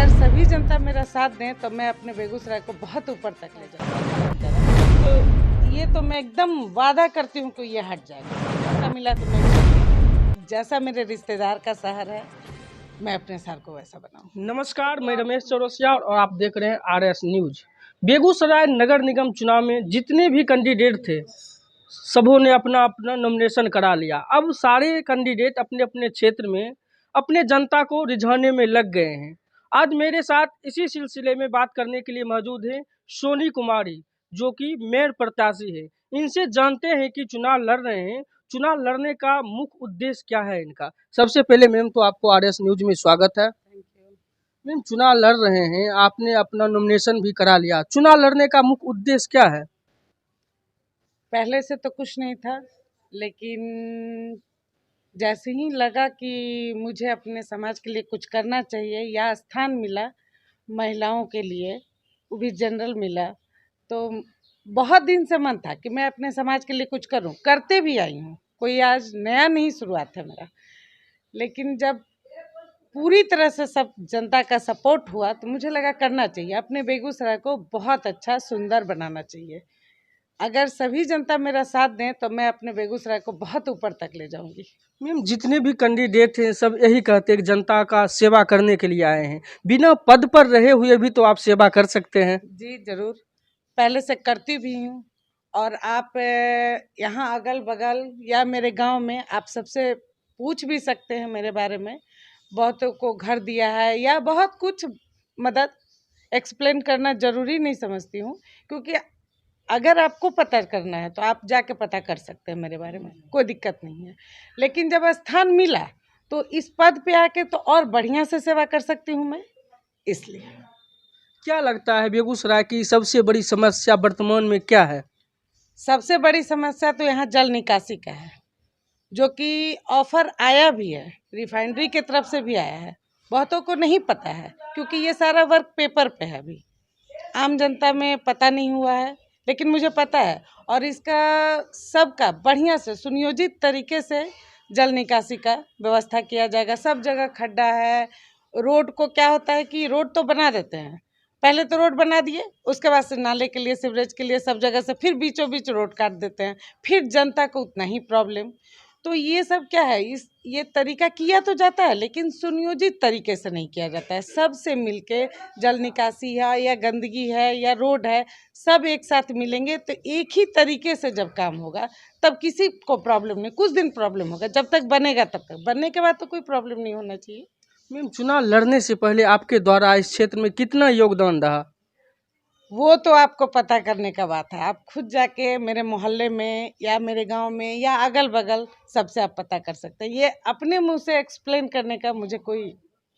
अगर सभी जनता मेरा साथ दें तो मैं अपने बेगूसराय को बहुत ऊपर तक ले जाऊंगी। तो ये तो मैं एकदम वादा करती हूँ कि ये हट जाएगा। मौका मिला तो मैं जैसा मेरे रिश्तेदार का शहर है मैं अपने शहर को वैसा बनाऊँ। नमस्कार, मैं रमेश चौरसिया और आप देख रहे हैं आरएस न्यूज। बेगूसराय नगर निगम चुनाव में जितने भी कैंडिडेट थे सबों ने अपना अपना नॉमिनेशन करा लिया। अब सारे कैंडिडेट अपने अपने क्षेत्र में अपने जनता को रिझाने में लग गए हैं। आज मेरे साथ इसी सिलसिले में बात करने के लिए मौजूद है सोनी कुमारी, जो कि मेयर प्रत्याशी है। इनसे जानते हैं कि चुनाव लड़ रहे हैं, चुनाव लड़ने का मुख्य उद्देश्य क्या है इनका। सबसे पहले मैम तो आपको आरएस न्यूज में स्वागत है। मैम, चुनाव लड़ रहे हैं, आपने अपना नॉमिनेशन भी करा लिया, चुनाव लड़ने का मुख्य उद्देश्य क्या है? पहले से तो कुछ नहीं था, लेकिन जैसे ही लगा कि मुझे अपने समाज के लिए कुछ करना चाहिए या स्थान मिला महिलाओं के लिए, वो भी जनरल मिला, तो बहुत दिन से मन था कि मैं अपने समाज के लिए कुछ करूं। करते भी आई हूं, कोई आज नया नहीं शुरुआत है मेरा। लेकिन जब पूरी तरह से सब जनता का सपोर्ट हुआ तो मुझे लगा करना चाहिए, अपने बेगूसराय को बहुत अच्छा सुंदर बनाना चाहिए। अगर सभी जनता मेरा साथ दें तो मैं अपने बेगूसराय को बहुत ऊपर तक ले जाऊंगी। मैम, जितने भी कैंडिडेट हैं सब यही कहते हैं कि जनता का सेवा करने के लिए आए हैं। बिना पद पर रहे हुए भी तो आप सेवा कर सकते हैं। जी जरूर, पहले से करती भी हूँ। और आप यहाँ अगल बगल या मेरे गांव में आप सबसे पूछ भी सकते हैं मेरे बारे में। बहुतों को घर दिया है या बहुत कुछ मदद। एक्सप्लेन करना ज़रूरी नहीं समझती हूँ, क्योंकि अगर आपको पता करना है तो आप जाके पता कर सकते हैं मेरे बारे में, कोई दिक्कत नहीं है। लेकिन जब स्थान मिला तो इस पद पे आके तो और बढ़िया से सेवा कर सकती हूँ मैं, इसलिए। क्या लगता है बेगूसराय की सबसे बड़ी समस्या वर्तमान में क्या है? सबसे बड़ी समस्या तो यहाँ जल निकासी का है, जो कि ऑफर आया भी है, रिफाइनरी की तरफ से भी आया है। बहुतों को नहीं पता है, क्योंकि ये सारा वर्क पेपर पे है, अभी आम जनता में पता नहीं हुआ है, लेकिन मुझे पता है। और इसका सबका बढ़िया से सुनियोजित तरीके से जल निकासी का व्यवस्था किया जाएगा। सब जगह खड्डा है। रोड को क्या होता है कि रोड तो बना देते हैं, पहले तो रोड बना दिए, उसके बाद से नाले के लिए, सीवरेज के लिए, सब जगह से फिर बीचों बीच रोड काट देते हैं, फिर जनता को उतना ही प्रॉब्लम। तो ये सब क्या है, ये तरीका किया तो जाता है, लेकिन सुनियोजित तरीके से नहीं किया जाता है। सबसे मिलके जल निकासी है या गंदगी है या रोड है, सब एक साथ मिलेंगे तो एक ही तरीके से जब काम होगा तब किसी को प्रॉब्लम नहीं। कुछ दिन प्रॉब्लम होगा, जब तक बनेगा तब तक, बनने के बाद तो कोई प्रॉब्लम नहीं होना चाहिए। मैम, चुनाव लड़ने से पहले आपके द्वारा इस क्षेत्र में कितना योगदान रहा? वो तो आपको पता करने का बात है। आप खुद जाके मेरे मोहल्ले में या मेरे गांव में या अगल बगल सबसे आप पता कर सकते हैं। ये अपने मुंह से एक्सप्लेन करने का मुझे कोई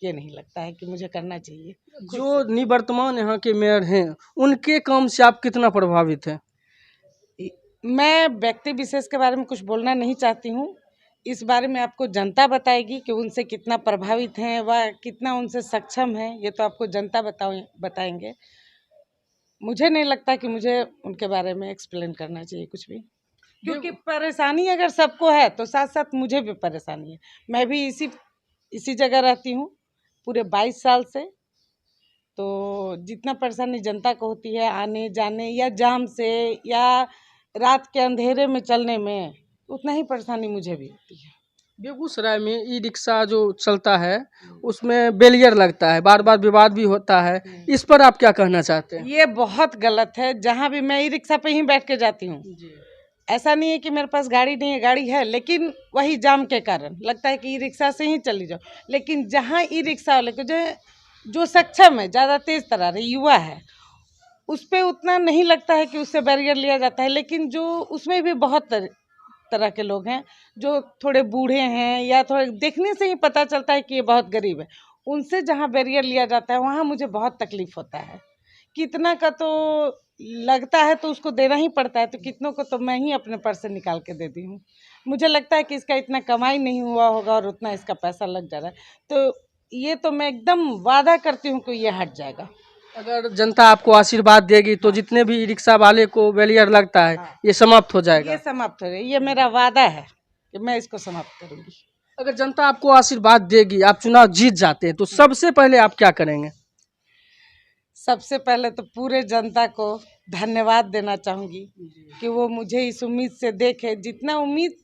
ये नहीं लगता है कि मुझे करना चाहिए। जो निवर्तमान यहाँ के मेयर हैं उनके काम से आप कितना प्रभावित हैं? मैं व्यक्ति विशेष के बारे में कुछ बोलना नहीं चाहती हूँ। इस बारे में आपको जनता बताएगी कि उनसे कितना प्रभावित हैं व कितना उनसे सक्षम है, ये तो आपको जनता बताएंगे। मुझे नहीं लगता कि मुझे उनके बारे में एक्सप्लेन करना चाहिए कुछ भी, क्योंकि परेशानी अगर सबको है तो साथ साथ मुझे भी परेशानी है। मैं भी इसी जगह रहती हूँ पूरे 22 साल से, तो जितना परेशानी जनता को होती है आने जाने या जाम से या रात के अंधेरे में चलने में, उतना ही परेशानी मुझे भी होती है। बेगूसराय में ई रिक्शा जो चलता है उसमें बैरियर लगता है, बार बार विवाद भी होता है, इस पर आप क्या कहना चाहते हैं? ये बहुत गलत है। जहाँ भी मैं ई रिक्शा पे ही बैठ के जाती हूँ। ऐसा नहीं है कि मेरे पास गाड़ी नहीं है, गाड़ी है, लेकिन वही जाम के कारण लगता है कि ई रिक्शा से ही चली जाओ। लेकिन जहाँ ई रिक्शा वाले को जो सक्षम है, ज़्यादा तेज तरार है, युवा है, उस पर उतना नहीं लगता है कि उससे बैरियर लिया जाता है। लेकिन जो उसमें भी बहुत तरह के लोग हैं, जो थोड़े बूढ़े हैं या थोड़े देखने से ही पता चलता है कि ये बहुत गरीब है, उनसे जहाँ बैरियर लिया जाता है वहाँ मुझे बहुत तकलीफ होता है। कितना का तो लगता है तो उसको देना ही पड़ता है, तो कितनों को तो मैं ही अपने पर्स से निकाल के दे दी हूँ। मुझे लगता है कि इसका इतना कमाई नहीं हुआ होगा और उतना इसका पैसा लग जा रहा है, तो ये तो मैं एकदम वादा करती हूँ कि ये हट जाएगा। अगर जनता आपको आशीर्वाद देगी तो जितने भी ई रिक्शा वाले को बैरियर लगता है ये समाप्त हो जाएगा। ये समाप्त हो जाएगा, ये मेरा वादा है कि मैं इसको समाप्त करूँगी। अगर जनता आपको आशीर्वाद देगी, आप चुनाव जीत जाते हैं, तो सबसे पहले आप क्या करेंगे? सबसे पहले तो पूरे जनता को धन्यवाद देना चाहूँगी कि वो मुझे इस उम्मीद से देखे, जितना उम्मीद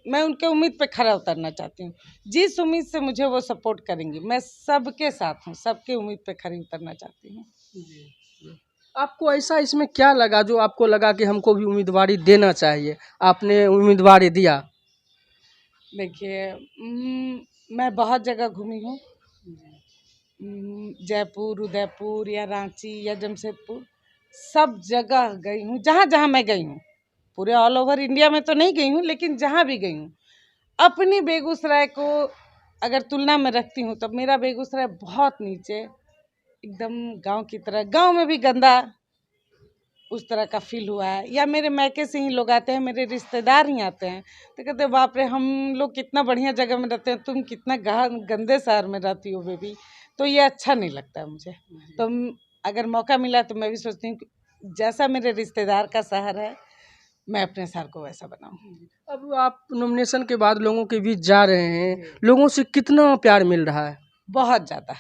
मैं उनके उम्मीद पे खरा उतरना चाहती हूँ। जिस उम्मीद से मुझे वो सपोर्ट करेंगी, मैं सबके साथ हूँ, सबके उम्मीद पे खरी उतरना चाहती हूँ। आपको ऐसा इसमें क्या लगा जो आपको लगा कि हमको भी उम्मीदवारी देना चाहिए, आपने उम्मीदवारी दिया? देखिए, मैं बहुत जगह घूमी हूँ, जयपुर, उदयपुर या रांची या जमशेदपुर, सब जगह गई हूँ। जहाँ जहाँ मैं गई हूँ, पूरे ऑल ओवर इंडिया में तो नहीं गई हूँ, लेकिन जहाँ भी गई हूँ, अपनी बेगूसराय को अगर तुलना में रखती हूँ तो मेरा बेगूसराय बहुत नीचे, एकदम गांव की तरह, गांव में भी गंदा उस तरह का फील हुआ है। या मेरे मैके से ही लोग आते हैं, मेरे रिश्तेदार ही आते हैं, तो कहते हैं बाप रे, हम लोग कितना बढ़िया जगह में रहते हैं, तुम कितना गंदे शहर में रहती हो बेबी। तो ये अच्छा नहीं लगता है मुझे। तो अगर मौका मिला तो मैं भी सोचती हूँ कि जैसा मेरे रिश्तेदार का शहर है, मैं अपने शहर को वैसा बनाऊँ। अब आप नॉमिनेशन के बाद लोगों के बीच जा रहे हैं, लोगों से कितना प्यार मिल रहा है? बहुत ज़्यादा,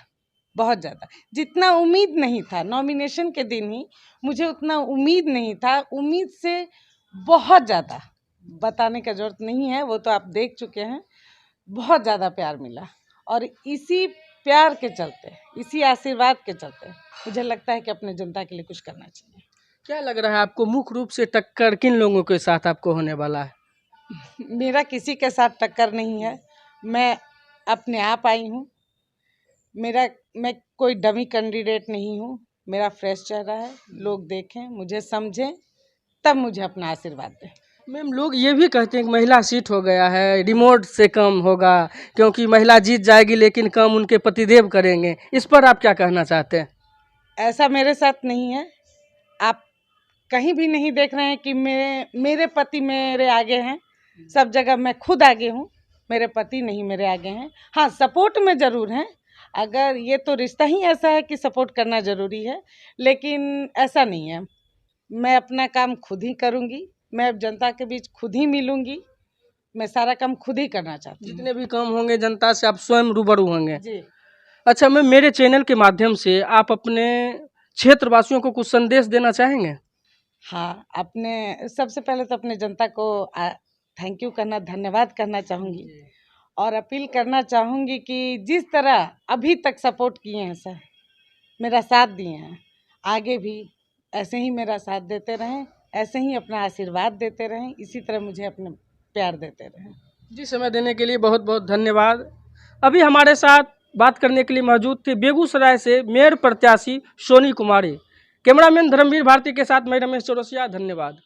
बहुत ज़्यादा। जितना उम्मीद नहीं था नॉमिनेशन के दिन ही, मुझे उतना उम्मीद नहीं था, उम्मीद से बहुत ज़्यादा, बताने का ज़रूरत नहीं है, वो तो आप देख चुके हैं। बहुत ज़्यादा प्यार मिला और इसी प्यार के चलते, इसी आशीर्वाद के चलते मुझे लगता है कि अपने जनता के लिए कुछ करना चाहिए। क्या लग रहा है आपको, मुख्य रूप से टक्कर किन लोगों के साथ आपको होने वाला है? मेरा किसी के साथ टक्कर नहीं है, मैं अपने आप आई हूँ। मैं कोई डमी कैंडिडेट नहीं हूँ, मेरा फ्रेश चेहरा है। लोग देखें, मुझे समझें, तब मुझे अपना आशीर्वाद दें। मैम, लोग ये भी कहते हैं कि महिला सीट हो गया है, रिमोट से कम होगा, क्योंकि महिला जीत जाएगी लेकिन काम उनके पतिदेव करेंगे। इस पर आप क्या कहना चाहते हैं? ऐसा मेरे साथ नहीं है। आप कहीं भी नहीं देख रहे हैं कि मेरे पति मेरे आगे हैं। सब जगह मैं खुद आगे हूँ, मेरे पति नहीं मेरे आगे हैं। हाँ, सपोर्ट में ज़रूर हैं। अगर ये तो रिश्ता ही ऐसा है कि सपोर्ट करना ज़रूरी है, लेकिन ऐसा नहीं है। मैं अपना काम खुद ही करूँगी, मैं जनता के बीच खुद ही मिलूँगी, मैं सारा काम खुद ही करना चाहती हूँ। जितने भी काम होंगे जनता से आप स्वयं रूबरू होंगे। जी। अच्छा मैम, मेरे चैनल के माध्यम से आप अपने क्षेत्रवासियों को कुछ संदेश देना चाहेंगे? हाँ, अपने सबसे पहले तो अपने जनता को थैंक यू करना, धन्यवाद करना चाहूँगी और अपील करना चाहूँगी कि जिस तरह अभी तक सपोर्ट किए हैं सर, मेरा साथ दिए हैं, आगे भी ऐसे ही मेरा साथ देते रहें, ऐसे ही अपना आशीर्वाद देते रहें, इसी तरह मुझे अपने प्यार देते रहें। जी, समय देने के लिए बहुत बहुत धन्यवाद। अभी हमारे साथ बात करने के लिए मौजूद थे बेगूसराय से मेयर प्रत्याशी सोनी कुमारी। कैमरामैन धर्मवीर भारती के साथ मैं रमेश चौरसिया, धन्यवाद।